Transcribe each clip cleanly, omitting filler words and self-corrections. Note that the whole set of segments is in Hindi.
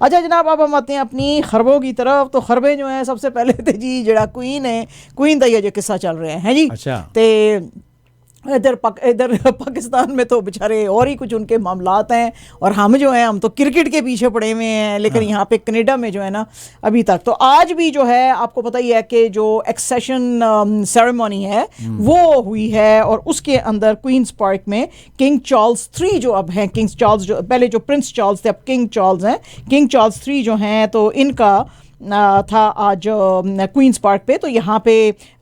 अच्छा जनाब, अब हम आते हैं अपनी खरबों की तरफ। तो खरबे जो हैं सबसे पहले थे जी जड़ा क्वीन है, क्वीन दा ये जो किस्सा चल रहे हैं जी। अच्छा। ते इधर पाकिस्तान में तो बेचारे और ही कुछ उनके मामलात हैं, और हम जो हैं हम तो क्रिकेट के पीछे पड़े हुए हैं। लेकिन यहाँ पे कनाडा में जो है ना अभी तक तो आज भी जो है आपको पता ही है कि जो एक्सेशन सेरेमनी है वो हुई है, और उसके अंदर क्वींस पार्क में किंग चार्ल्स 3 जो अब हैं, किंग चार्ल्स जो पहले जो प्रिंस चार्ल्स थे अब किंग चार्ल्स हैं, किंग चार्ल्स 3 जो हैं तो इनका था आज क्वींस पार्क पे। तो यहाँ पे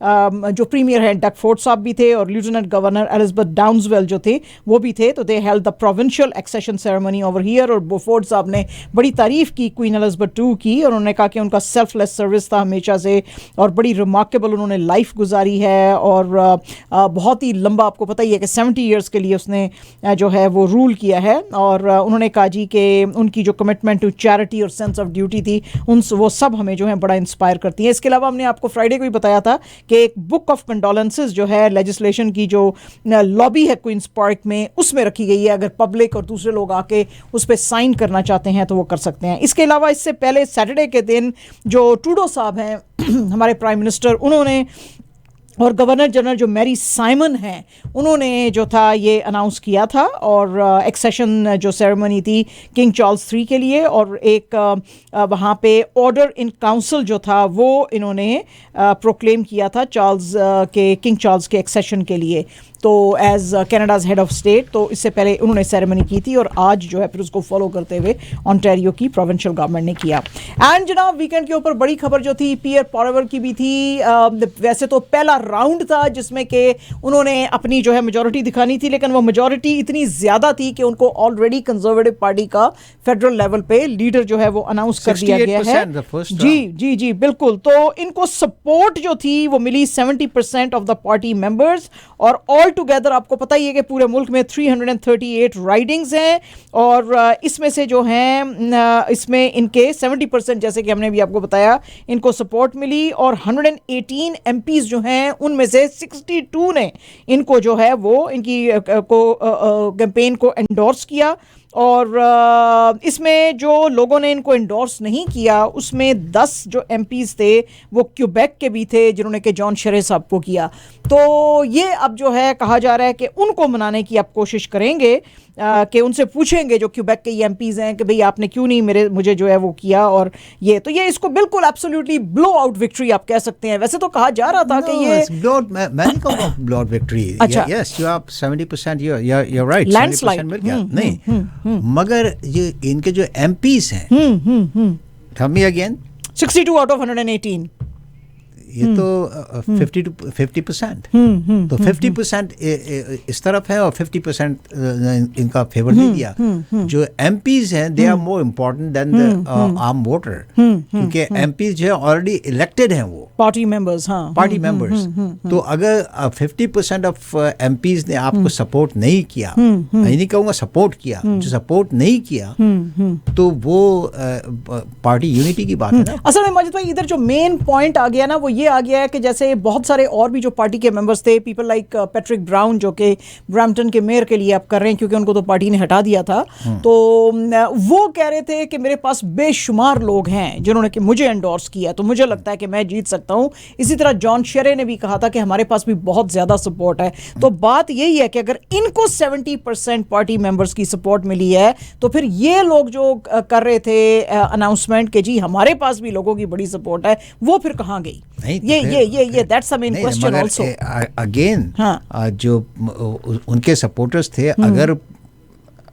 जो प्रीमियर हैं डग फोर्ड साहब भी थे, और लेफ्टिनेंट गवर्नर एलिजाबेथ डाउन्सवेल जो थे वो भी थे। तो they held the provincial accession ceremony over here, और फोर्ड साहब ने बड़ी तारीफ की क्वीन एलिजाबेथ 2 की, और उन्होंने कहा कि उनका सेल्फलेस सर्विस था हमेशा से, और बड़ी रिमार्केबल उन्होंने लाइफ गुजारी है, और बहुत ही लंबा, आपको पता ही है कि 70 ईयर्स के लिए उसने जो है वो रूल किया है। और उन्होंने कहा जी कि उनकी जो कमिटमेंट टू चैरिटी और सेंस ऑफ ड्यूटी थी वो सब हमें जो है बड़ा इंस्पायर करती है। इसके अलावा हमने आपको फ्राइडे को भी बताया था कि एक बुक ऑफ कंडोलेंसेस जो है लेजिस्लेशन की जो लॉबी है क्वींस पार्क में उसमें रखी गई है। अगर पब्लिक और दूसरे लोग आके उस पर साइन करना चाहते हैं तो वो कर सकते हैं। इसके अलावा इससे पहले सैटरडे के दिन जो ट्रूडो साहब हैं हमारे प्राइम मिनिस्टर, उन्होंने और गवर्नर जनरल जो मैरी साइमन हैं उन्होंने जो था ये अनाउंस किया था, और एक्सेशन जो सेरेमनी थी किंग चार्ल्स 3 के लिए, और एक वहाँ पे ऑर्डर इन काउंसिल जो था वो इन्होंने प्रोक्लेम किया था चार्ल्स के किंग चार्ल्स के एक्सेशन के लिए। तो एज कनाडाज हेड ऑफ स्टेट तो इससे पहले उन्होंने सेरेमनी की थी, और आज जो है फिर उसको फॉलो करते हुए ऑन्टेरियो की प्रोविंशियल गवर्नमेंट ने किया। एंड जनाब वीकेंड के ऊपर बड़ी खबर जो थी पियर पॉलिवर की भी थी। वैसे तो पहला राउंड था जिसमें कि उन्होंने अपनी जो है मेजॉरिटी दिखानी थी, लेकिन वो मेजॉरिटी इतनी ज़्यादा थी कि उनको ऑलरेडी कंजर्वेटिव पार्टी का फेडरल लेवल पे लीडर जो है वो अनाउंस कर दिया गया है। जी जी जी बिल्कुल। तो इनको सपोर्ट जो थी वो मिली 70% ऑफ द पार्टी मेंबर्स, और ऑल टुगेदर आपको पता ही है कि पूरे मुल्क में 338 राइडिंग्स हैं, और इसमें से जो हैं इसमें इनके 70% जैसे कि हमने भी आपको बताया इनको सपोर्ट मिली, और 118 एमपीज जो हैं उनमें से 62 ने इनको जो है वो इनकी कैंपेन को एंडोर्स किया। और इसमें जो लोगों ने इनको एंडोर्स नहीं किया उसमें 10 जो एमपीज थे वो क्यूबेक के भी थे जिन्होंने कि जॉन शेरे साहब को किया। तो ये अब जो है कहा जा रहा है कि उनको मनाने की आप कोशिश करेंगे, कि उनसे पूछेंगे जो क्यूबेक के एमपीज हैं कि भाई आपने क्यों नहीं मुझे जो है वो किया। और ये तो ये इसको बिल्कुल एब्सोल्युटली ब्लो आउट विक्ट्री आप कह सकते हैं। वैसे तो कहा जा रहा था कि ये मैं नहीं कहूँगा ब्लो आउट विक्ट्री। अच्छा, yes you are 70%, you are right, landslide मिल गया। नहीं मगर ये इनके जो एमपीज हैं, tell me again, 62 out of 118, ये तो 50%। तो 50% इस तरफ है और 50% इनका फेवर नहीं दिया। जो एमपीज हैं they are more important than the आम वोटर, क्योंकि एमपीज जो है ऑलरेडी इलेक्टेड हैं, वो पार्टी मेंबर्स। हाँ, पार्टी मेंबर्स। तो अगर 50% ऑफ एमपीज ने आपको सपोर्ट नहीं किया, मैं नहीं कहूँगा सपोर्ट किया, जो सपोर्ट नहीं किया तो वो पार्टी यूनिटी की बात है ना। असल में माजिद भाई इधर जो मेन पॉइंट आ गया ना वो ये आ गया है कि जैसे बहुत सारे और भी जो पार्टी के मेंबर्स थे, पीपल लाइक पैट्रिक ब्राउन जो कि ब्रैम्पटन के मेयर के लिए आप कर रहे हैं क्योंकि उनको तो पार्टी ने हटा दिया था, तो वो कह रहे थे कि मेरे पास बेशुमार लोग हैं जिन्होंने कि मुझे एंडोर्स किया, तो मुझे लगता है कि मैं जीत सकता हूं। इसी तरह जॉन शेरे ने भी कहा था कि हमारे पास भी बहुत ज़्यादा सपोर्ट है। तो बात यही है कि अगर इनको 70% पार्टी मेंबर्स की सपोर्ट मिली है तो फिर ये लोग जो कर रहे थे अनाउंसमेंट कि जी हमारे पास भी लोगों की बड़ी सपोर्ट है, वो फिर कहाँ गई? ये that's the main question also. Again जो उनके सपोर्टर्स थे, अगर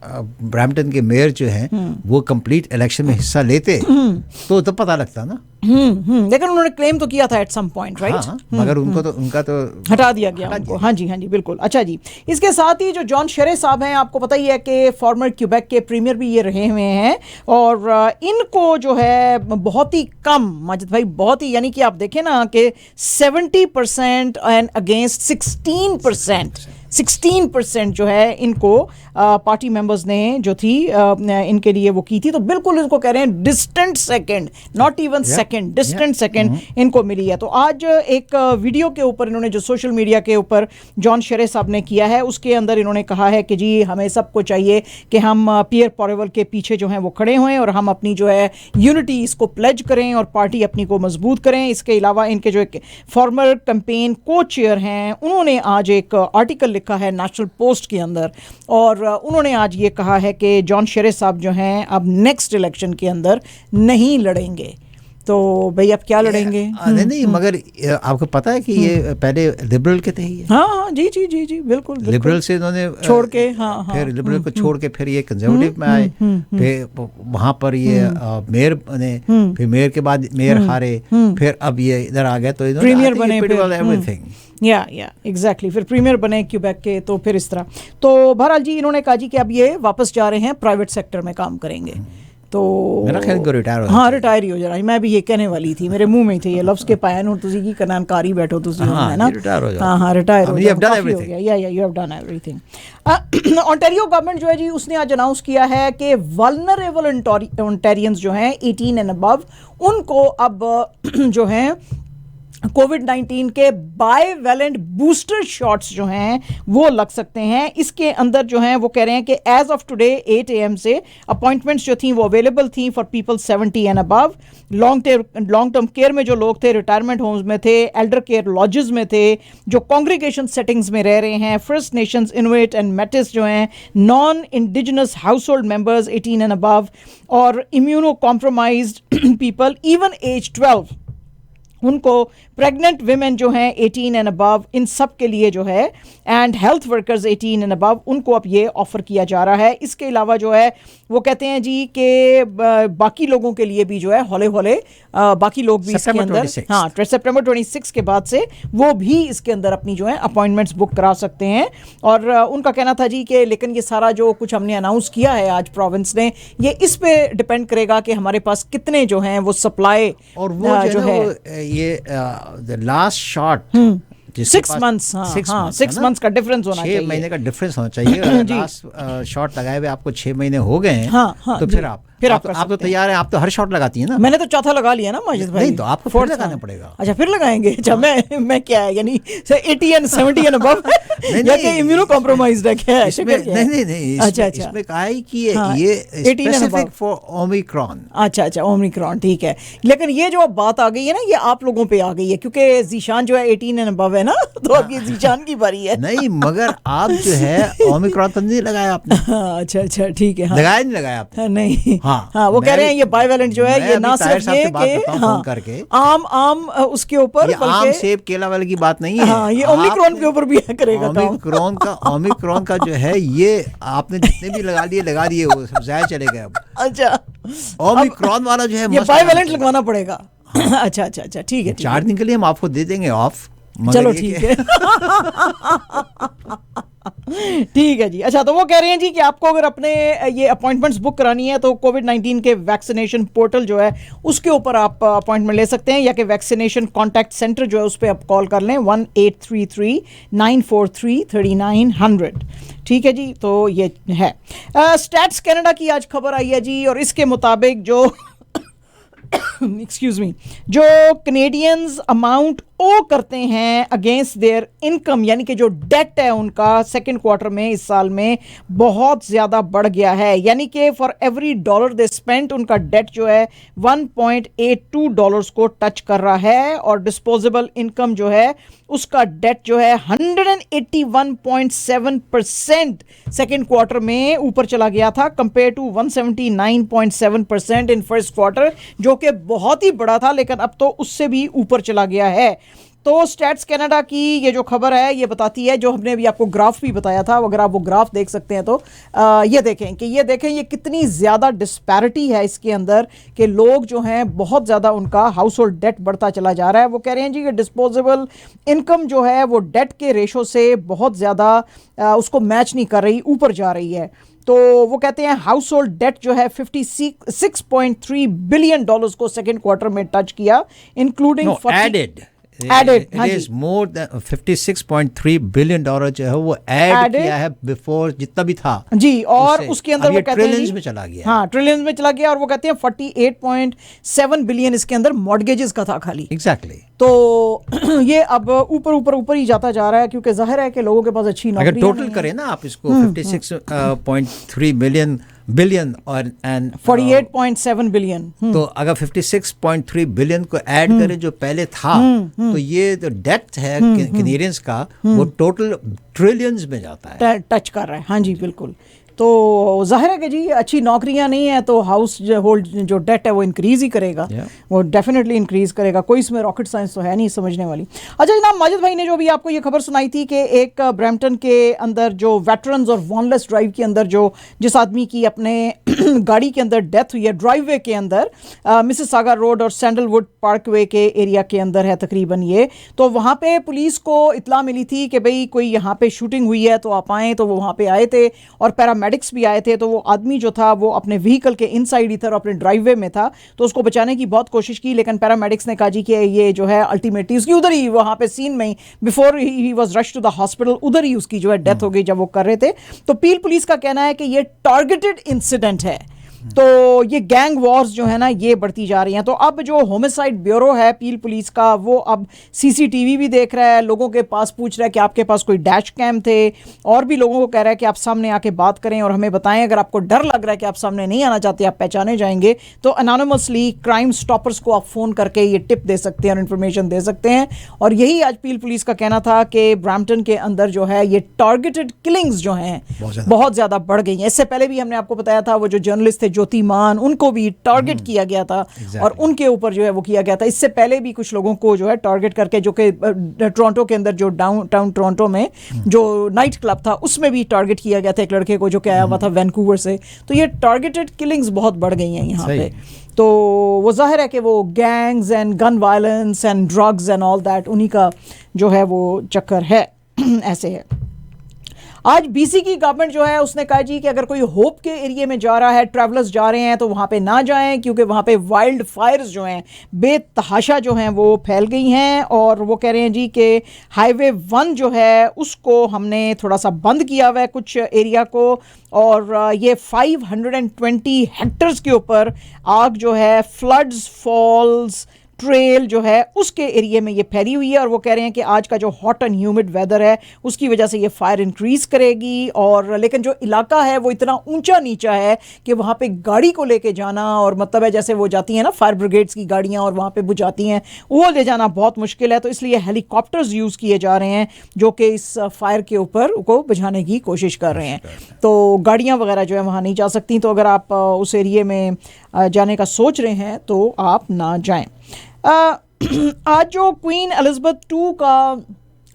ब्रैम्पटन के मेयर जो हैं वो कंप्लीट इलेक्शन में हिस्सा लेते तो पता लगता ना। लेकिन उन्होंने क्लेम तो किया था एट सम पॉइंट, राइट? मगर उनका तो हटा दिया गया उनको। हाँ जी बिल्कुल। अच्छा जी, इसके साथ ही जो जॉन शेरे साहब हैं आपको पता ही है कि फॉर्मर क्यूबेक के प्रीमियर भी ये रहे हुए हैं, और इनको जो है बहुत ही कम माजिद भाई, बहुत ही, यानी कि आप देखें ना कि 70% एंड अगेंस्ट 16%। 16% जो है इनको पार्टी मेंबर्स ने जो थी इनके लिए वो की थी। तो बिल्कुल इसको कह रहे हैं distant second, not even second, distant second इनको मिली है। तो आज एक वीडियो के ऊपर इन्होंने जो सोशल मीडिया के ऊपर जॉन शेरे साहब ने किया है उसके अंदर इन्होंने कहा है कि जी हमें सबको चाहिए कि हम पियर पॉरेवल के पीछे जो हैं वो खड़े हुए और हम अपनी जो है यूनिटी इसको प्लेज करें और पार्टी अपनी को मजबूत करें। इसके अलावा इनके जो एक फॉर्मर कैंपेन को चेयर हैं उन्होंने आज एक आर्टिकल लिखा है नेशनल पोस्ट के अंदर और उन्होंने आज ये कहा है कि जॉन शेरे साहब जो हैं अब नेक्स्ट इलेक्शन के अंदर नहीं लड़ेंगे। तो भाई आप क्या लड़ेंगे? नहीं मगर आपको पता है कि ये पहले लिबरल के थे ही। हाँ जी जी जी जी बिल्कुल लिबरल से इन्होंने छोड़ के फिर लिबरल को छोड़ के फिर ये कंजर्वेटिव में आए, फिर वहाँ पर ये मेयर बने, फिर मेयर के बाद मेयर हारे, फिर अब ये इधर आ गए तो इन्होंने प्रीमियर बने, एवरीथिंग या एग्जैक्टली फिर प्रीमियर बने क्यूबेक के। तो फिर इस तरह तो बहरहाल जी इन्होंने कहा जी कि अब ये वापस जा रहे हैं प्राइवेट सेक्टर में काम करेंगे। तो मेरा ख्याल को रिटायर हो हाँ रिटायर ही हो जा रहा है। मैं भी ये कहने वाली थी, मेरे मुंह में थे ये लफ्ज़ के पाया और तुझी की कनानकारी बैठो तुझी है ना। हाँ रिटायर हो गया। या you have done everything. Ontario government जो है जी उसने आज अनाउंस किया है कि वल्नरेबल ओंटारियंस जो हैं 18 एंड अबव उनको अब जो हैं कोविड-19 के बाईवेलेंट बूस्टर शॉट्स जो हैं वो लग सकते हैं। इसके अंदर जो हैं वो कह रहे हैं कि एज ऑफ टुडे 8 AM से अपॉइंटमेंट्स जो थी वो अवेलेबल थी for people 70 and above. Long term care में जो लोग थे, रिटायरमेंट होम्स में थे, एल्डर केयर लॉजेस में थे, जो कॉन्ग्रीगेशन सेटिंग्स में रह रहे हैं, First Nations, Inuit and Metis जो हैं, non indigenous household members 18 and above और immunocompromised people even age 12 उनको, प्रेग्नेंट विमेन जो हैं 18 एंड अबव इन सब के लिए जो है and health workers 18 and above उनको अब ये ऑफर किया जा रहा है। इसके अलावा जो है वो कहते हैं जी कि बाकी लोगों के लिए भी जो है हौले हौले बाकी लोग भी इसके अंदर सितंबर 26 के बाद से वो भी इसके अंदर अपनी जो है अपॉइंटमेंट्स बुक करा सकते हैं। और उनका कहना था जी कि लेकिन ये सारा जो कुछ हमने अनाउंस किया है आज प्रोविंस ने ये इस पे डिपेंड करेगा कि हमारे पास कितने जो हैं वो सप्लाई और वो जो है ये the last shot 6 months 6 months का डिफरेंस होना चाहिए, 6 महीने का डिफरेंस होना चाहिए। लास्ट शॉट लगाए हुए आपको 6 महीने हो गए हैं तो फिर आप तो तैयार हैं, आप तो हर शॉट लगाती हैं ना। मैंने तो चौथा लगा लिया ना माजिद भाई। नहीं तो आपको फिर लगाना पड़ेगा। अच्छा फिर लगाएंगे। अच्छा मैं क्या है यानी 80 and 70 and above या कि इम्यूनो कॉम्प्रोमाइज्ड है क्या? नहीं अच्छा इसमें कहा है कि ये स्पेसिफिक फॉर ओमिक्रॉन। अच्छा ओमिक्रॉन ठीक है। लेकिन ये जो बात आ गई है ना ये आप लोगों पे आ गई है क्योंकि जीशान जो है 18 and above है ना तो अब ये जीशान की बारी है। नहीं मगर आप जो है ओमिक्रॉन तो नहीं लगाया आपने। अच्छा ठीक है। लगाया आपने? नहीं हाँ वो कह रहे हैं ये बाइवेलेंट जो है ये ना सिर्फ ये कि आम उसके ऊपर आम सेब केला वाले की बात नहीं है। हाँ ये ओमिक्रॉन के ऊपर भी करेगा। ओमिक्रॉन का जो है ये आपने जितने भी लगा लिए वो सब जाया चले गए। अब अच्छा ओमिक्रॉन वाला जो है ये बाइवेलेंट लगवाना पड़ेगा। अच्छा ठीक है 4 दिन के लिए हम आपको दे देंगे ऑफ। चलो ठीक है ठीक है जी। अच्छा तो वो कह रहे हैं जी कि आपको अगर अपने ये अपॉइंटमेंट्स बुक करानी है तो कोविड-19 के वैक्सीनेशन पोर्टल जो है उसके ऊपर आप अपॉइंटमेंट ले सकते हैं या कि वैक्सीनेशन कॉन्टैक्ट सेंटर जो है उस पर आप कॉल कर लें 1833-943-3900। ठीक है जी। तो ये है स्टैट्स कनाडा की आज खबर आई है जी और इसके मुताबिक जो एक्सक्यूज मी जो कनेडियंस अमाउंट ओ करते हैं अगेंस्ट देयर इनकम यानी कि जो डेट है उनका सेकंड क्वार्टर में इस साल में बहुत ज़्यादा बढ़ गया है। यानी कि for every dollar they spent उनका डेट जो है $1.82 को टच कर रहा है और डिस्पोजेबल इनकम जो है उसका डेट जो है 181.7% सेकेंड क्वार्टर में ऊपर चला गया था compare to 179.7% in first quarter जो कि बहुत ही बड़ा था लेकिन अब तो उससे भी ऊपर चला गया है। तो स्टैट्स कनाडा की ये जो खबर है ये बताती है जो हमने अभी आपको ग्राफ भी बताया था अगर आप वो ग्राफ देख सकते हैं तो ये देखें ये कितनी ज़्यादा डिस्पैरिटी है इसके अंदर कि लोग जो हैं बहुत ज़्यादा उनका हाउस होल्ड डेट बढ़ता चला जा रहा है। वो कह रहे हैं जी कि डिस्पोजेबल इनकम जो है वो डेट के रेशो से बहुत ज़्यादा उसको मैच नहीं कर रही, ऊपर जा रही है। तो वो कहते हैं हाउस होल्ड डेट जो है $56.3 बिलियन को सेकेंड क्वार्टर में टच किया इंक्लूडिंग Added, हाँ it जी। is more than $56.3 billion जो है वो ऐड किया है बिफोर जितना भी था जी, और उससे। उसके अंदर अब वो ये कहते हैं ट्रिलियंस जी, में चला गया है। हाँ ट्रिलियंस में चला गया, और वो कहते हैं 48.7 बिलियन इसके अंदर मॉर्गेजेस का था खाली। एग्जैक्टली। तो ये अब ऊपर ही जाता जा रहा है, क्योंकि जाहिर है कि लोगों के पास अच्छी अगर नौकरियां टोटल करें ना आप इसको 56.3 बिलियन और एंड 48.7 बिलियन। तो अगर 56.3 बिलियन को ऐड करें जो पहले था तो ये जो डेट है कैनेडियंस का वो टोटल ट्रिलियंस में जाता है, टच कर रहा है। हाँ जी बिल्कुल। तो जाहिर है कि जी अच्छी नौकरियां नहीं है तो हाउस होल्ड जो डेट है वो इंक्रीज ही करेगा। वो डेफिनेटली इंक्रीज करेगा, कोई इसमें रॉकेट साइंस तो है नहीं समझने वाली। अच्छा जनाब, माजिद भाई ने जो भी आपको ये खबर सुनाई थी कि एक ब्रैम्पटन के अंदर जो वेटरन्स और वॉनलेस ड्राइव के अंदर जो जिस आदमी की अपने गाड़ी के अंदर डेथ हुई है ड्राइववे के अंदर, मिसिसागा रोड और सैंडलवुड पार्कवे के एरिया के अंदर है तकरीबन ये। तो वहाँ पे पुलिस को इत्तला मिली थी कि भाई कोई यहाँ पे शूटिंग हुई है तो आप आएँ, तो वो वहाँ पे आए थे और पैरामेडिक्स भी आए थे। तो वो आदमी जो था वो अपने व्हीकल के इनसाइड ही था और अपने ड्राइववे में था, तो उसको बचाने की बहुत कोशिश की, लेकिन पैरामेडिक्स ने कहा जी कि ये जो है अल्टीमेटली उसकी उधर ही वहाँ पे सीन में ही बिफोर ही was rush to the hospital उधर ही उसकी जो है डेथ हो गई जब वो कर रहे थे। तो पील पुलिस का कहना है कि ये टारगेटेड इंसिडेंट है। तो ये गैंग वॉर्स जो है ना ये बढ़ती जा रही हैं। तो अब जो होमिसाइड ब्यूरो है पील पुलिस का वो अब सीसीटीवी भी देख रहा है, लोगों के पास पूछ रहा है कि आपके पास कोई डैश कैम थे, और भी लोगों को कह रहा है कि आप सामने आके बात करें और हमें बताएं। अगर आपको डर लग रहा है कि आप सामने नहीं आना चाहते, आप पहचाने जाएंगे, तो अनोनिमसली क्राइम स्टॉपर्स को आप फ़ोन करके ये टिप दे सकते हैं और इन्फॉर्मेशन दे सकते हैं। और यही आज पील पुलिस का कहना था कि ब्रैम्पटन के अंदर जो है ये टारगेटेड किलिंग्स जो हैं बहुत ज़्यादा बढ़ गई हैं। इससे पहले भी हमने आपको बताया था वो जो जर्नलिस्ट थे ज्योति मान, उनको भी टारगेट किया गया था और उनके ऊपर जो है वो किया गया था। इससे पहले भी कुछ लोगों को जो है टारगेट करके, जो कि टोरंटो के अंदर जो डाउनटाउन टोरंटो में जो नाइट क्लब था उसमें भी टारगेट किया गया था एक लड़के को जो कि आया हुआ था वैंकूवर से। तो ये टारगेटेड किलिंग्स बहुत बढ़ गई हैं यहाँ पे। तो वो जाहिर है कि वो gangs and gun violence and drugs and all that उन्हीं का जो है वो चक्कर है। ऐसे है। आज बीसी की गवर्नमेंट जो है उसने कहा जी कि अगर कोई होप के एरिया में जा रहा है, ट्रैवलर्स जा रहे हैं, तो वहाँ पे ना जाएं, क्योंकि वहाँ पे वाइल्ड फायर्स जो हैं बेतहाशा जो हैं वो फैल गई हैं। और वो कह रहे हैं जी कि हाईवे 1 जो है उसको हमने थोड़ा सा बंद किया हुआ है कुछ एरिया को, और ये 520 हेक्टर्स के ऊपर आग जो है फ्लड्स फॉल्स ट्रेल जो है उसके एरिया में ये फैली हुई है। और वो कह रहे हैं कि आज का जो हॉट एंड ह्यूमिड वेदर है उसकी वजह से ये फायर इंक्रीज करेगी। और लेकिन जो इलाका है वो इतना ऊंचा नीचा है कि वहाँ पे गाड़ी को लेके जाना, और मतलब है जैसे वो जाती हैं ना फायर ब्रिगेड्स की गाड़ियाँ और वहाँ पे बुझाती हैं, वो ले जाना बहुत मुश्किल है। तो इसलिए हेलीकॉप्टर्स यूज़ किए जा रहे हैं जो कि इस फायर के ऊपर को बुझाने की कोशिश कर रहे हैं। तो गाड़ियाँ वगैरह जो है वहाँ नहीं जा सकती। तो अगर आप उस एरिए में जाने का सोच रहे हैं तो आप ना जाएं। आज जो क्वीन एलिजाबेथ II का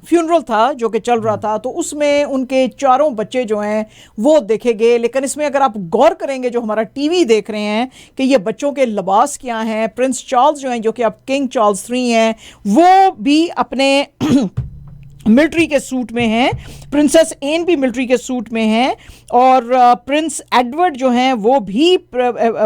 फ्यूनरल था जो कि चल रहा था, तो उसमें उनके 4 बच्चे जो हैं वो देखे गए। लेकिन इसमें अगर आप गौर करेंगे, जो हमारा टीवी देख रहे हैं, कि ये बच्चों के लिबास क्या हैं। प्रिंस चार्ल्स जो हैं, जो कि अब किंग चार्ल्स III हैं, वो भी अपने मिलिट्री के सूट में हैं, प्रिंसेस एन भी मिलिट्री के सूट में हैं, और प्रिंस एडवर्ड जो हैं वो भी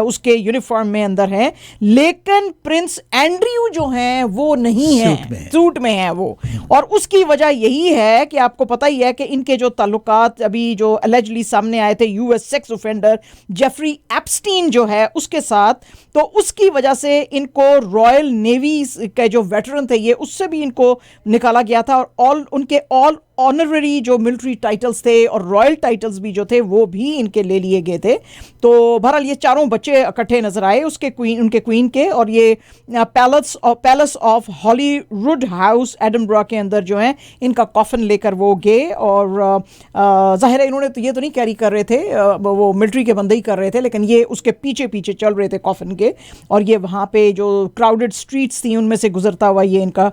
उसके यूनिफॉर्म में अंदर हैं। लेकिन प्रिंस एंड्रयू जो हैं वो नहीं हैं, सूट में हैं वो। और उसकी वजह यही है कि आपको पता ही है कि इनके जो ताल्लुकात अभी जो अलेजली सामने आए थे US sex offender Jeffrey Epstein जो है उसके साथ, तो उसकी वजह से इनको रॉयल नेवी के जो वेटरन थे ये उससे भी इनको निकाला गया था। और उनके ऑल ऑनररी जो मिलिट्री टाइटल्स थे और रॉयल टाइटल्स भी जो थे वो भी इनके ले लिए गए थे। तो बहरहाल ये 4 बच्चे इकट्ठे नजर आए उनके क्वीन के, और ये palace of Hollywood house Edinburgh के अंदर जो है इनका कॉफन लेकर वो गए। और जाहिर है इन्होंने तो ये तो नहीं कैरी कर रहे थे, वो मिलिट्री के बंदे ही कर रहे थे, लेकिन ये उसके पीछे पीछे चल रहे थे कॉफन के। और ये वहाँ पे जो क्राउडेड स्ट्रीट्स थी उनमें से गुजरता हुआ ये इनका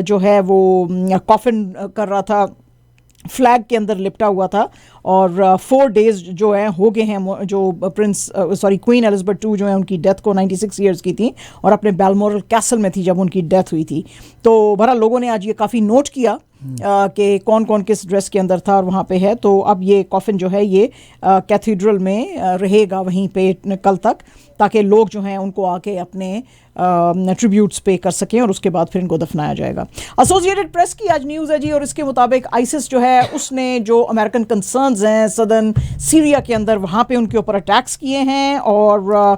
जो है वो कॉफन कर रहा था, फ्लैग के अंदर लिपटा हुआ था। और 4 डेज जो है हो गए हैं जो क्वीन एलिजाबेथ II जो है उनकी डेथ को 96 ईयर्स की थी और अपने बैलमोरल कैसल में थी जब उनकी डेथ हुई थी। तो बहरहाल लोगों ने आज ये काफ़ी नोट किया कि कौन कौन किस ड्रेस के अंदर था और वहाँ पे है। तो अब ये कॉफिन जो है ये कैथीड्रल में रहेगा वहीं पे कल तक, ताकि लोग जो हैं उनको आके अपने ट्रिब्यूट्स पे कर सकें और उसके बाद फिर इनको दफनाया जाएगा। एसोसिएटेड प्रेस की आज न्यूज़ है जी, और इसके मुताबिक आइसिस जो है उसने जो अमेरिकन कंसर्न्स हैं सदर्न सीरिया के अंदर वहाँ पे उनके ऊपर अटैक्स किए हैं, और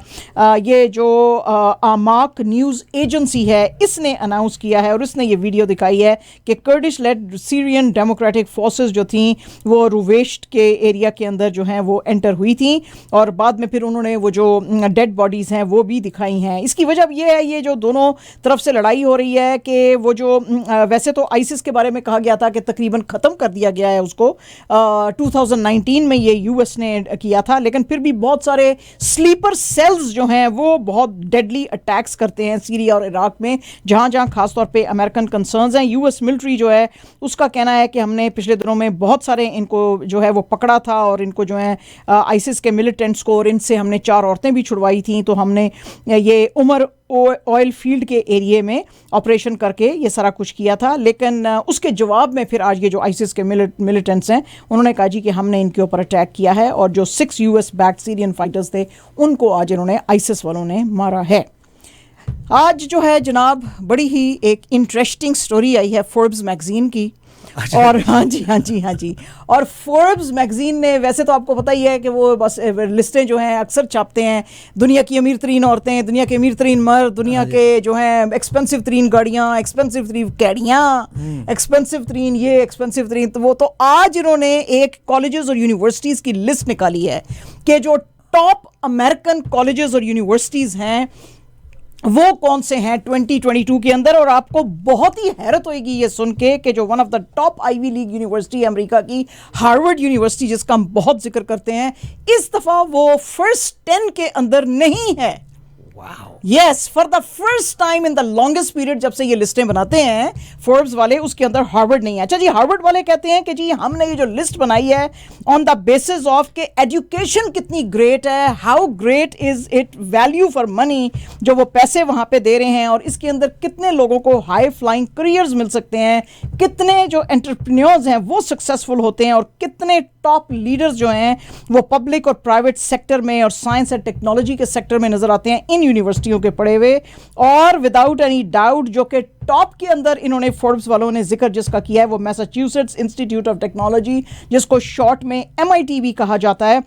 ये जो आमाक न्यूज़ एजेंसी है इसने अनाउंस किया है और इसने ये वीडियो दिखाई है कि कर्डिश लेड सीरियन डेमोक्रेटिक फोर्सेस जो थी वो रुवेश्ट के एरिया के अंदर जो हैं वो एंटर हुई थी, और बाद में फिर उन्होंने वो जो डेड बॉडीज़ हैं वो भी दिखाई हैं। इसकी वजह ये है, ये जो दोनों तरफ से लड़ाई हो रही है कि वो जो वैसे तो आइसिस के बारे में कहा गया था कि तकरीबन ख़त्म कर दिया गया है उसको, 2019 में ये यूएस ने किया था, लेकिन फिर भी बहुत सारे स्लीपर सेल्स जो हैं वो बहुत डेडली अटैक्स करते हैं सीरिया और इराक में, जहाँ जहाँ खासतौर पे अमेरिकन कंसर्न्स हैं। यूएस मिलिट्री जो है उसका कहना है कि हमने पिछले दिनों में बहुत सारे इनको जो है वो पकड़ा था, और इनको जो है आइसिस के मिलिटेंट्स को, और इनसे हमने 4 औरतें भी छुड़वाई थी। तो हमने ये उमर ऑयल फील्ड के एरिया में ऑपरेशन करके ये सारा कुछ किया था, लेकिन उसके जवाब में फिर आज ये जो आइसिस के मिलिटेंट्स हैं उन्होंने कहा जी कि हमने इनके ऊपर अटैक किया है, और जो 6 यूएस बैक्ड सीरियन फाइटर्स थे उनको आज इन्होंने आइसिस वालों ने मारा है। आज जो है जनाब बड़ी ही एक इंटरेस्टिंग स्टोरी आई है फोर्ब्स मैगजीन की, और हाँ जी, और फोर्ब्स मैगजीन ने, वैसे तो आपको पता ही है कि वो बस लिस्टें जो हैं अक्सर छापते हैं, दुनिया की अमीर तरीन औरतें, दुनिया के अमीर तरीन मर्द, दुनिया के जो हैं एक्सपेंसिव तरीन गाड़ियाँ, एक्सपेंसिव तरीन कैड़ियाँ, एक्सपेंसिव तरीन ये, एक्सपेंसिव तरीन तो वो। तो आज इन्होंने एक कॉलेजेस और यूनिवर्सिटीज़ की लिस्ट निकाली है कि जो टॉप अमेरिकन कॉलेजेस और यूनिवर्सिटीज़ हैं वो कौन से हैं 2022 के अंदर। और आपको बहुत ही हैरत होगी ये सुन के कि जो one of the top Ivy League university America की हार्वर्ड यूनिवर्सिटी, जिसका हम बहुत जिक्र करते हैं, इस दफ़ा वो फर्स्ट 10 के अंदर नहीं है। Yes, for the first time in the longest period जब से ये लिस्टें बनाते हैं फोर्ब्स वाले, उसके अंदर हार्वर्ड नहीं है। अच्छा जी, हार्वर्ड वाले कहते हैं कि जी हमने ये जो लिस्ट बनाई है ऑन द बेसिस ऑफ के एजुकेशन कितनी ग्रेट है, how great is it value for money, जो वो पैसे वहाँ पे दे रहे हैं, और इसके अंदर कितने लोगों को हाई फ्लाइंग करियर्स मिल सकते हैं, कितने जो एंटरप्रेन्योर्स हैं वो सक्सेसफुल होते हैं, और कितने टॉप लीडर्स जो हैं वो पब्लिक और प्राइवेट सेक्टर में और साइंस एंड टेक्नोलॉजी के सेक्टर में नजर आते हैं इन यूनिवर्सिटियों के पढ़े हुए। और विदाउट एनी डाउट जो कि टॉप के अंदर इन्होंने फोर्ब्स वालों ने जिक्र जिसका किया है वो मैसाचुसेट्स इंस्टीट्यूट ऑफ टेक्नोलॉजी, जिसको शॉर्ट में MIT भी कहा जाता है,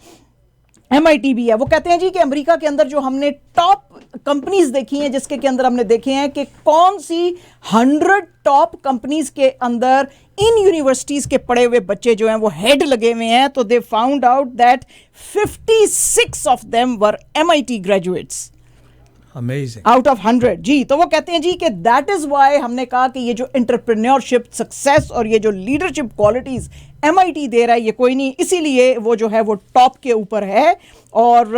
MIT भी है। वो कहते हैं जी कि अमेरिका के अंदर जो हमने टॉप कंपनीज देखी हैं, जिसके के अंदर हमने देखे हैं कि कौन सी 100 टॉप कंपनीज के अंदर इन यूनिवर्सिटीज के पढ़े हुए बच्चे जो हैं वो हेड लगे हुए हैं, तो they found out that 56 of them were MIT graduates out of 100 जी। तो वो कहते हैं जी कि दैट इज वाई हमने कहा कि ये जो एंटरप्रेन्योरशिप सक्सेस और ये जो लीडरशिप क्वालिटीज MIT दे रहा है ये कोई नहीं, इसीलिए वो जो है वो टॉप के ऊपर है। और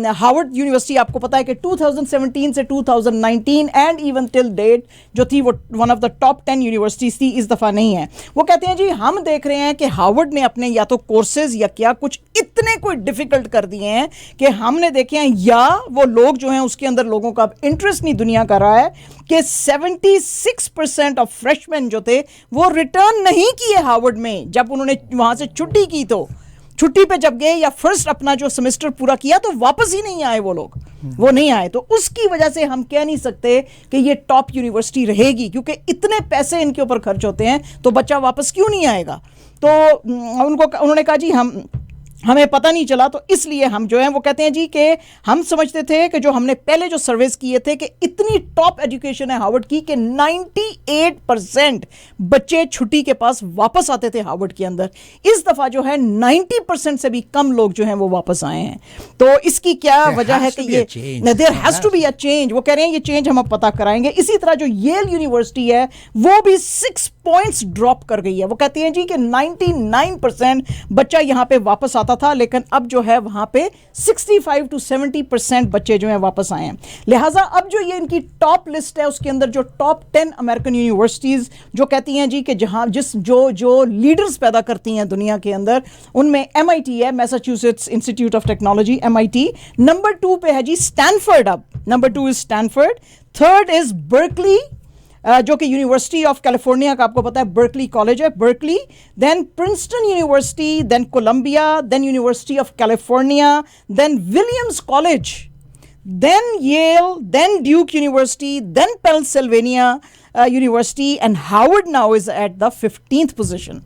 हार्वर्ड यूनिवर्सिटी आपको पता है कि 2017 से 2019 एंड इवन टिल डेट जो थी वो one of the top 10 universities थी, इस दफ़ा नहीं है। वो कहते हैं जी हम देख रहे हैं कि हार्वर्ड ने अपने या तो कोर्सेज या क्या कुछ इतने कोई डिफ़िकल्ट कर दिए हैं कि हमने देखे हैं, या वो लोग जो हैं उसके अंदर लोगों का इंटरेस्ट नहीं दुनिया कर रहा है कि 76% ऑफ फ्रेशमैन जो थे वो रिटर्न नहीं किए हार्वर्ड में। जब उन्होंने वहाँ से छुट्टी की तो छुट्टी पे जब गए या फर्स्ट अपना जो सेमेस्टर पूरा किया तो वापस ही नहीं आए वो लोग, वो नहीं आए। तो उसकी वजह से हम कह नहीं सकते कि ये टॉप यूनिवर्सिटी रहेगी, क्योंकि इतने पैसे इनके ऊपर खर्च होते हैं तो बच्चा वापस क्यों नहीं आएगा। तो उन्होंने कहा जी हमें पता नहीं चला, तो इसलिए हम जो है वो कहते हैं जी कि हम समझते थे कि जो हमने पहले जो सर्वेस किए थे कि इतनी टॉप एजुकेशन है हार्वर्ड की कि 98% बच्चे छुट्टी के पास वापस आते थे हार्वर्ड के अंदर। इस दफ़ा जो है 90% से भी कम लोग जो हैं वो वापस आए हैं। तो इसकी क्या वजह है कि ये there has to be a change. वो कह रहे हैं ये चेंज हम अब पता कराएंगे। इसी तरह जो येल यूनिवर्सिटी है वो भी 6 पॉइंट्स ड्रॉप कर गई है। वो कहती हैं जी कि 99% बच्चा यहाँ पे वापस आता था, लेकिन अब जो है वहाँ पे 65 to 70% बच्चे जो हैं वापस आए हैं। लिहाजा अब जो ये इनकी टॉप लिस्ट है उसके अंदर जो टॉप 10 अमेरिकन यूनिवर्सिटीज़ जो कहती हैं जी कि जहाँ जो लीडर्स पैदा करती हैं दुनिया के अंदर, उनमें MIT है, Massachusetts institute of technology MIT। Number 2 पे है जी स्टैनफोर्ड। अब number 2 is Stanford. Third is Berkeley जो कि यूनिवर्सिटी ऑफ कैलिफोर्निया का आपको पता है बर्कली कॉलेज है, Berkeley. Then Princeton university, then Columbia, then university of California, then Williams college, then Yale, then Duke University, then Pennsylvania University, and Howard now is at the 15th position.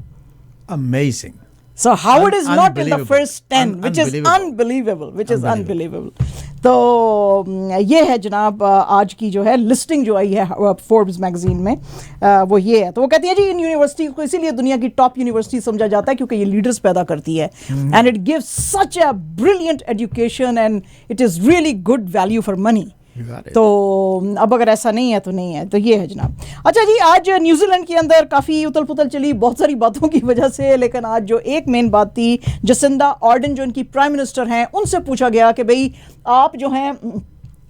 Amazing. So Howard is not in the Unbelievable. first 10, which is unbelievable, which is unbelievable. तो ये है जनाब आज की जो है लिस्टिंग जो आई है फोर्ब्स मैगजीन में, वो ये है। तो वो कहती है जी इन यूनिवर्सिटी को इसीलिए दुनिया की टॉप यूनिवर्सिटी समझा जाता है क्योंकि ये लीडर्स पैदा करती है, and it gives such a brilliant education and it is really good value for money. तो अब अगर ऐसा नहीं है तो नहीं है। तो ये है जनाब। अच्छा जी, आज न्यूजीलैंड के अंदर काफ़ी उथल पुथल चली बहुत सारी बातों की वजह से, लेकिन आज जो एक मेन बात थी, जसिंदा आर्डन जो इनकी प्राइम मिनिस्टर हैं, उनसे पूछा गया कि भाई आप जो हैं,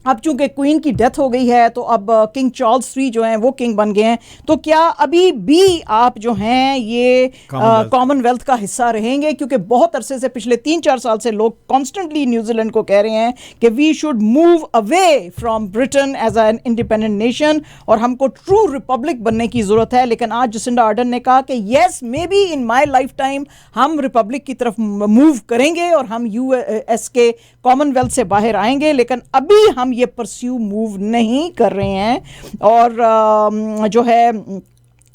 अब चूंकि क्वीन की डेथ हो गई है तो अब किंग चार्ल्स III जो हैं वो किंग बन गए हैं, तो क्या अभी भी आप जो हैं ये कॉमनवेल्थ का हिस्सा रहेंगे? क्योंकि बहुत अरसे से, पिछले 3-4 साल से लोग कॉन्स्टेंटली न्यूजीलैंड को कह रहे हैं कि we should move away from Britain as an independent nation और हमको ट्रू रिपब्लिक बनने की ज़रूरत है। लेकिन आज जसिंडा आर्डन ने कहा कि yes, may be in my life time हम रिपब्लिक की तरफ मूव करेंगे और हम US के कॉमनवेल्थ से बाहर आएंगे, लेकिन अभी हम ये परस्यू मूव नहीं कर रहे हैं और जो है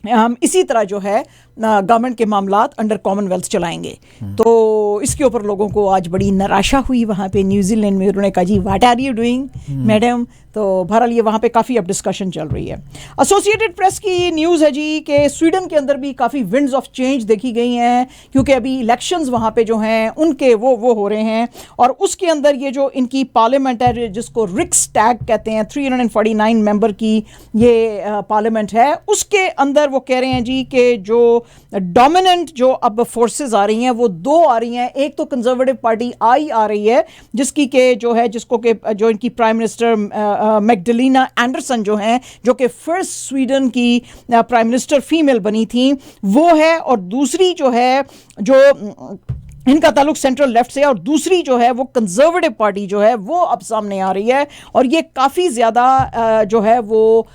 हम इसी तरह जो है गवर्नमेंट के मामलात अंडर कॉमनवेल्थ चलाएंगे। तो इसके ऊपर लोगों को आज बड़ी निराशा हुई वहाँ पे न्यूजीलैंड में। उन्होंने कहा जी what are you doing madam? तो बहरहाल ये वहाँ पे काफ़ी अब डिस्कशन चल रही है। एसोसिएटेड प्रेस की न्यूज़ है जी कि स्वीडन के अंदर भी काफ़ी विंड्स ऑफ चेंज देखी गई हैं, क्योंकि अभी इलेक्शंस वहाँ पे जो हैं उनके वो हो रहे हैं, और उसके अंदर ये जो इनकी पार्लियामेंट है जिसको रिक्सटैग कहते हैं, 349 मेंबर की ये पार्लियामेंट है, उसके अंदर वो कह रहे हैं जी कि जो डोमिनेंट जो अब फोर्सेस आ रही हैं वो दो आ रही हैं। एक तो कंजर्वेटिव पार्टी आई आ रही है जिसकी के जो है जिसको के जो इनकी प्राइम मिनिस्टर मैग्डलेना एंडरसन जो हैं, जो कि फर्स्ट स्वीडन की प्राइम मिनिस्टर फीमेल बनी थी, वो है, और दूसरी जो है जो इनका ताल्लुक सेंट्रल लेफ्ट से, और दूसरी जो है वो कंजर्वेटिव पार्टी जो है वो अब सामने आ रही है और ये काफ़ी ज़्यादा जो है वो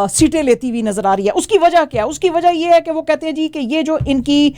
सीटें लेती हुई नज़र आ रही है। उसकी वजह क्या है? उसकी वजह ये है कि वो कहते हैं जी कि ये जो इनकी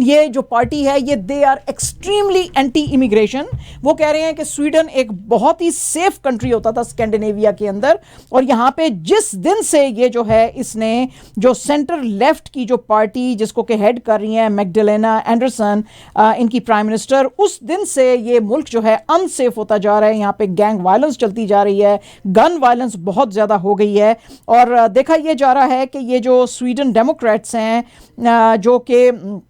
ये जो पार्टी है ये they are extremely anti immigration. वो कह रहे हैं कि स्वीडन एक बहुत ही सेफ कंट्री होता था स्कैंडिनेविया के अंदर, और यहाँ पे जिस दिन से ये जो है इसने जो सेंटर लेफ्ट की जो पार्टी जिसको के हेड कर रही हैं मैग्डलेना एंडरसन इनकी प्राइम मिनिस्टर, उस दिन से ये मुल्क जो है अनसेफ होता जा रहा है। यहाँ पे गैंग वायलेंस चलती जा रही है, गन वायलेंस बहुत ज़्यादा हो गई है, और देखा यह जा रहा है कि ये जो स्वीडन डेमोक्रेट्स हैं जो कि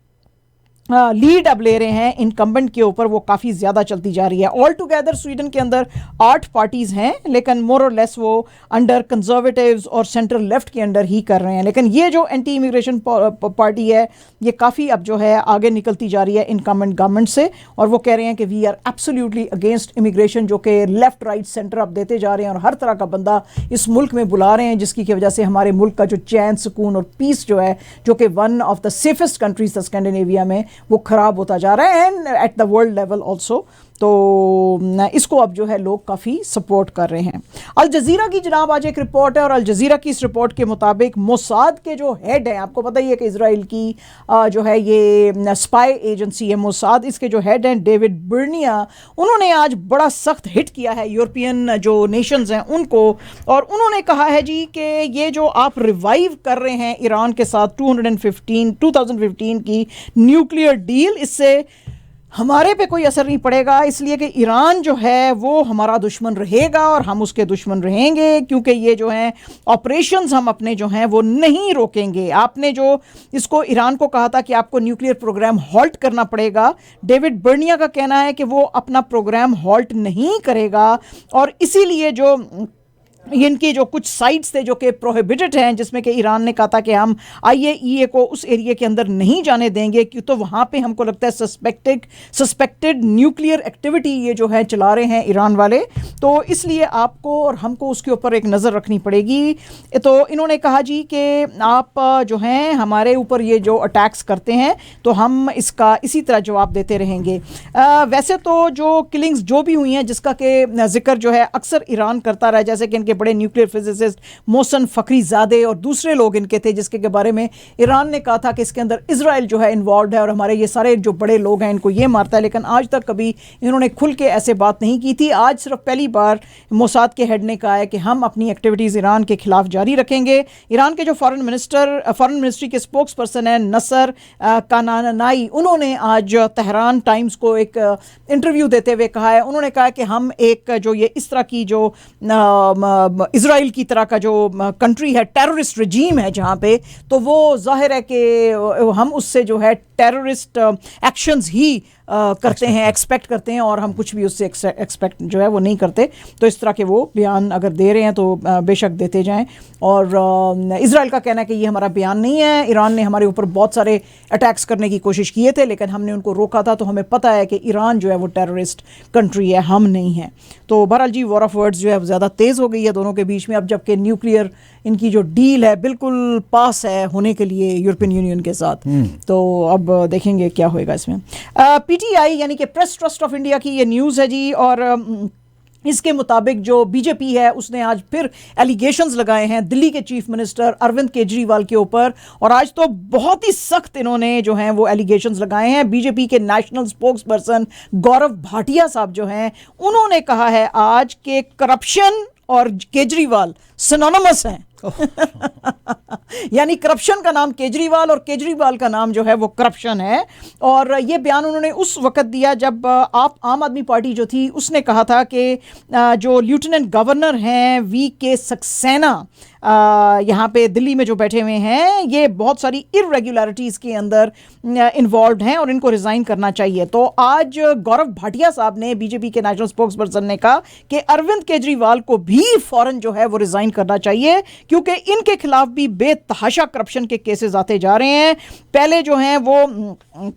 लीड अब ले रहे हैं इनकम्बेंट के ऊपर, वो काफ़ी ज़्यादा चलती जा रही है। ऑल टुगेदर स्वीडन के अंदर 8 पार्टीज़ हैं, लेकिन मोर और लेस वो अंडर कंजर्वेटिव्स और सेंटर लेफ्ट के अंडर ही कर रहे हैं। लेकिन ये जो एंटी इमिग्रेशन पार्टी है ये काफ़ी अब जो है आगे निकलती जा रही है इनकम्बेंट गवर्नमेंट से, और वो कह रहे हैं कि we are absolutely against immigration, जो कि लेफ्ट राइट सेंटर अब देते जा रहे हैं और हर तरह का बंदा इस मुल्क में बुला रहे हैं, जिसकी की वजह से हमारे मुल्क का जो चैन सुकून और पीस जो है, जो कि one of the safest countries था स्कैंडिनेविया में, वो ख़राब होता जा रहा है, and at the world level also. तो इसको अब जो है लोग काफ़ी सपोर्ट कर रहे हैं। अल जज़ीरा की जनाब आज एक रिपोर्ट है, और अल जज़ीरा की इस रिपोर्ट के मुताबिक मोसाद के जो हेड हैं, आपको पता ही है कि इजराइल की जो है ये स्पाई एजेंसी है मोसाद, इसके जो हेड हैं डेविड बर्निया, उन्होंने आज बड़ा सख्त हिट किया है यूरोपियन जो नेशंस हैं उनको, और उन्होंने कहा है जी कि ये जो आप रिवाइव कर रहे हैं ईरान के साथ 2015 की न्यूक्लियर डील, इससे हमारे पे कोई असर नहीं पड़ेगा, इसलिए कि ईरान जो है वो हमारा दुश्मन रहेगा और हम उसके दुश्मन रहेंगे, क्योंकि ये जो हैं ऑपरेशंस हम अपने जो हैं वो नहीं रोकेंगे। आपने जो इसको ईरान को कहा था कि आपको न्यूक्लियर प्रोग्राम हॉल्ट करना पड़ेगा, डेविड बर्निया का कहना है कि वो अपना प्रोग्राम हॉल्ट नहीं करेगा, और इसीलिए जो इनकी जो कुछ साइट्स थे जो कि प्रोहिबिटेड हैं, जिसमें कि ईरान ने कहा था कि हम IAEA को उस एरिया के अंदर नहीं जाने देंगे, क्यों तो वहाँ पे हमको लगता है सस्पेक्टेड न्यूक्लियर एक्टिविटी ये जो है चला रहे हैं ईरान वाले, तो इसलिए आपको और हमको उसके ऊपर एक नज़र रखनी पड़ेगी। तो इन्होंने कहा जी कि आप जो हैं हमारे ऊपर ये जो अटैक्स करते हैं तो हम इसका इसी तरह जवाब देते रहेंगे। वैसे तो जो किलिंग्स जो भी हुई हैं जिसका कि जिक्र जो है अक्सर ईरान करता रहा, जैसे कि इनके पड़े न्यूक्लियर फिजिसिस्ट मोहसन फखरीजादे और दूसरे लोग इनके थे, जिसके के बारे में ईरान ने कहा था कि इसके अंदर इजराइल जो है इन्वॉल्व है और हमारे ये सारे जो बड़े लोग हैं इनको ये मारता है। लेकिन आज तक कभी इन्होंने खुल के ऐसे बात नहीं की थी। आज सिर्फ पहली बार मोसाद के हेड ने कहा है कि हम अपनी एक्टिविटीज़ ईरान के खिलाफ जारी रखेंगे। ईरान के जो फॉरेन मिनिस्ट्री के स्पोक्स पर्सन है नसर कानानाई, उन्होंने आज तेहरान टाइम्स को एक इंटरव्यू देते हुए कहा है, उन्होंने कहा कि हम एक जो ये इस तरह की जो इजराइल की तरह का जो कंट्री है, टेररिस्ट रजीम है जहाँ पे, तो वो जाहिर है कि हम उससे जो है टेररिस्ट एक्शंस ही करते हैं, एक्सपेक्ट करते हैं, और हम कुछ भी उससे एक्सपेक्ट जो है वो नहीं करते। तो इस तरह के वो बयान अगर दे रहे हैं तो बेशक देते जाएं। और इजराइल का कहना है कि ये हमारा बयान नहीं है, ईरान ने हमारे ऊपर बहुत सारे अटैक्स करने की कोशिश किए थे लेकिन हमने उनको रोका था, तो हमें पता है कि ईरान जो है वो टेररिस्ट कंट्री है, हम नहीं हैं। तो बहरहाल जी वॉर ऑफ वर्ड्स जो है ज़्यादा तेज़ हो गई है दोनों के बीच में अब, जबकि न्यूक्लियर इनकी जो डील है बिल्कुल पास है होने के लिए यूरोपियन यूनियन के साथ। तो अब देखेंगे क्या होएगा इसमें। पीटीआई यानी कि प्रेस ट्रस्ट ऑफ इंडिया की ये न्यूज़ है जी, और इसके मुताबिक जो बीजेपी है उसने आज फिर एलिगेशंस लगाए हैं दिल्ली के चीफ मिनिस्टर अरविंद केजरीवाल के ऊपर, और आज तो बहुत ही सख्त इन्होंने जो हैं वो एलिगेशंस लगाए हैं। बीजेपी के national spokes person Gaurav Bhatia साहब जो हैं, उन्होंने कहा है आज के करप्शन और केजरीवाल सिनोनिमस हैं। यानी करप्शन का नाम केजरीवाल और केजरीवाल का नाम जो है वो करप्शन है। और ये बयान उन्होंने उस वक्त दिया जब आम आदमी पार्टी जो थी उसने कहा था कि जो लेफ्टिनेंट गवर्नर हैं VK सक्सेना यहाँ पे दिल्ली में जो बैठे हुए हैं, ये बहुत सारी इरेगुलरिटीज़ के अंदर इन्वॉल्व हैं और इनको रिज़ाइन करना चाहिए। तो आज गौरव भाटिया साहब ने, बीजेपी के नेशनल स्पोक्स पर्सन ने कहा कि अरविंद केजरीवाल को भी फ़ौरन जो है वो रिज़ाइन करना चाहिए, क्योंकि इनके खिलाफ भी बेतहाशा करप्शन के केसेस आते जा रहे हैं। पहले जो हैं वो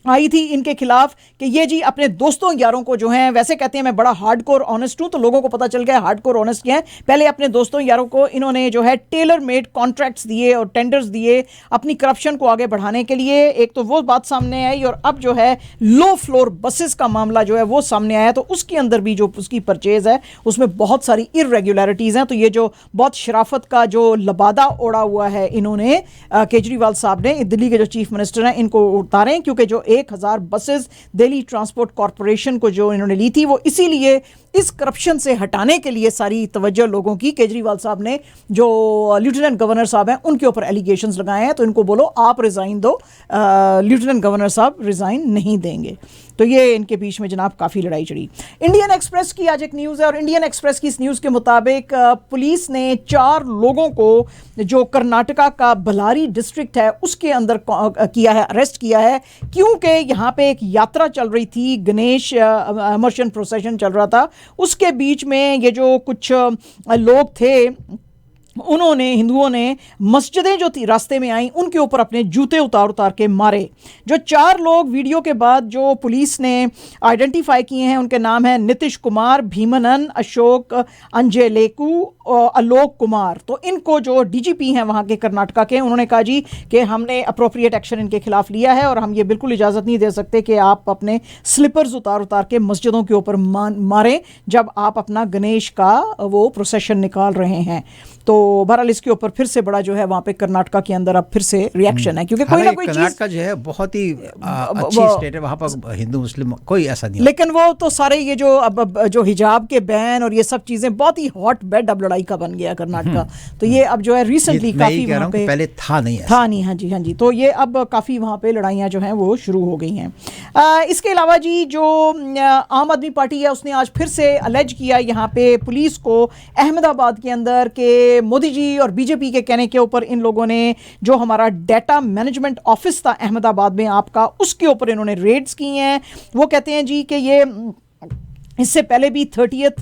आई थी इनके खिलाफ कि ये जी अपने दोस्तों यारों को जो हैं, वैसे कहते हैं मैं बड़ा हार्डकोर ऑनेस्ट हूं, तो लोगों को पता चल गया हार्डकोर ऑनेस्ट क्या है। पहले अपने दोस्तों यारों को इन्होंने जो है टेलर मेड कॉन्ट्रैक्ट्स दिए और टेंडर्स दिए अपनी करप्शन को आगे बढ़ाने के लिए। एक तो वो बात सामने आई, और अब जो है लो फ्लोर बसेस का मामला जो है वो सामने आया, तो उसके अंदर भी जो उसकी परचेज है उसमें बहुत सारी इरेगुलरिटीज़ हैं। तो ये जो बहुत शराफत का जो लबादा ओढ़ा हुआ है इन्होंने केजरीवाल साहब ने, दिल्ली के जो चीफ मिनिस्टर हैं, इनको उतारें, क्योंकि जो 1000 बसेस दिल्ली ट्रांसपोर्ट कॉरपोरेशन को जो इन्होंने ली थी वो इसीलिए इस करप्शन से हटाने के लिए सारी तवज्जो लोगों की केजरीवाल साहब ने, जो लेफ्टिनेंट गवर्नर साहब हैं, उनके ऊपर एलिगेशंस लगाए हैं। तो इनको बोलो आप रिज़ाइन दो, लेफ्टिनेंट गवर्नर साहब रिज़ाइन नहीं देंगे। तो ये इनके बीच में जनाब काफ़ी लड़ाई चढ़ी। इंडियन एक्सप्रेस की आज एक न्यूज़ है, और इंडियन एक्सप्रेस की इस न्यूज़ के मुताबिक पुलिस ने 4 लोगों को जो कर्नाटका का बल्लारी डिस्ट्रिक्ट है उसके अंदर किया है, अरेस्ट किया है, क्योंकि यहाँ पे एक यात्रा चल रही थी, गणेश इमर्शन प्रोसेशन चल रहा था, उसके बीच में ये जो कुछ लोग थे उन्होंने, हिंदुओं ने मस्जिदें जो थी रास्ते में आई उनके ऊपर अपने जूते उतार उतार के मारे। जो 4 लोग वीडियो के बाद जो पुलिस ने आइडेंटिफाई किए हैं उनके नाम है नीतीश कुमार, भीमनन, अशोक अंजेलेकू, आलोक कुमार। तो इनको जो डीजीपी हैं वहाँ के कर्नाटका के, उन्होंने कहा जी कि हमने अप्रोप्रिएट एक्शन इनके खिलाफ लिया है और हम ये बिल्कुल इजाज़त नहीं दे सकते कि आप अपने स्लीपर्स उतार उतार के मस्जिदों के ऊपर मारें जब आप अपना गणेश का वो प्रोसेशन निकाल रहे हैं। तो बहरहाल इसके ऊपर फिर से बड़ा जो है वहाँ पे कर्नाटका के अंदर अब फिर से रिएक्शन है, क्योंकि कोई ना कोई कर्नाटका जो है बहुत ही अच्छी स्टेट है, वहाँ पर हिंदू मुस्लिम कोई ऐसा नहीं, लेकिन वो तो सारे ये जो अब जो हिजाब के बैन और ये सब चीजें बहुत ही हॉट बेड अब लड़ाई का बन गया कर्नाटका। तो ये अब जो है रिसेंटली काफी वहाँ पे पहले था नहीं। हाँ जी। तो ये अब काफी वहाँ पे लड़ाइयाँ जो हैं वो शुरू हो गई हैं। इसके अलावा जी जो आम आदमी पार्टी है उसने आज फिर से अलेज किया यहाँ पे पुलिस को अहमदाबाद के अंदर के मोदी जी और बीजेपी के कहने के ऊपर इन लोगों ने जो हमारा डाटा मैनेजमेंट ऑफिस था अहमदाबाद में आपका, उसके ऊपर इन्होंने रेड्स की हैं। वो कहते हैं जी कि ये इससे पहले भी 30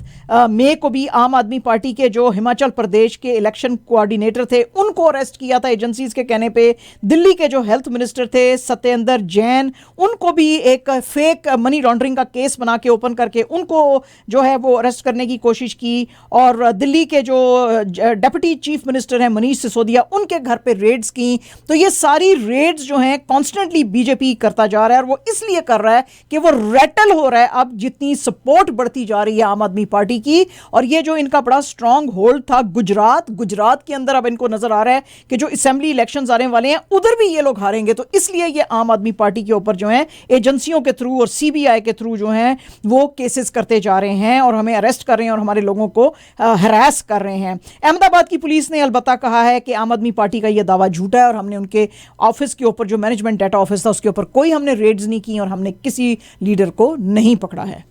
मई को भी आम आदमी पार्टी के जो हिमाचल प्रदेश के इलेक्शन कोऑर्डिनेटर थे उनको अरेस्ट किया था एजेंसीज के कहने पे। दिल्ली के जो हेल्थ मिनिस्टर थे सत्येंद्र जैन, उनको भी एक फेक मनी लॉन्ड्रिंग का केस बना के ओपन करके उनको जो है वो अरेस्ट करने की कोशिश की। और दिल्ली के जो डेप्यूटी चीफ मिनिस्टर हैं मनीष सिसोदिया, उनके घर पे रेड्स की। तो ये सारी रेड्स जो हैं कॉन्स्टेंटली बीजेपी करता जा रहा है, और वो इसलिए कर रहा है कि वो रैटल हो रहा है अब जितनी सपोर्ट सपोर्ट बढ़ती जा रही है आम आदमी पार्टी की। और ये जो इनका बड़ा स्ट्रांग होल्ड था गुजरात के अंदर, अब इनको नजर आ रहा है कि जो असेंबली इलेक्शंस आने वाले हैं उधर भी ये लोग हारेंगे। तो इसलिए ये आम आदमी पार्टी के ऊपर जो है एजेंसियों के थ्रू और सीबीआई के थ्रू जो है वो केसेस करते जा रहे हैं और हमें अरेस्ट कर रहे हैं और हमारे लोगों को हरास कर रहे हैं। अहमदाबाद की पुलिस ने अलबत्ता कहा है कि आम आदमी पार्टी का यह दावा झूठा है और हमने उनके ऑफिस के ऊपर, जो मैनेजमेंट डाटा ऑफिस था, उसके ऊपर कोई हमने रेड्स नहीं की और हमने किसी लीडर को नहीं पकड़ा है।